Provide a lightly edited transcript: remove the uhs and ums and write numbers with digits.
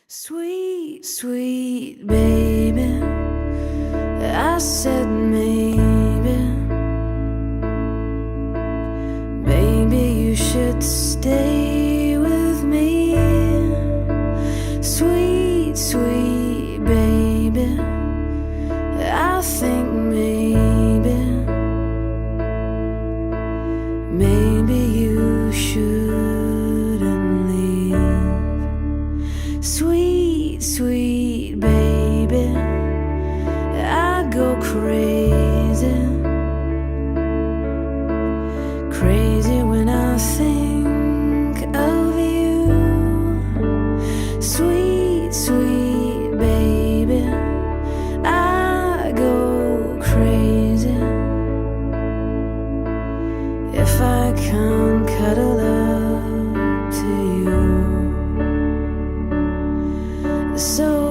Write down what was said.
Sweet, sweet baby, I said maybe, maybe you should stay with me. Sweet, sweet baby, I think maybe you shouldn't leave. Sweet, sweet baby, I go crazy, crazy when I think of you. Sweet, sweet baby, I go crazy if I can't cuddle up to you. So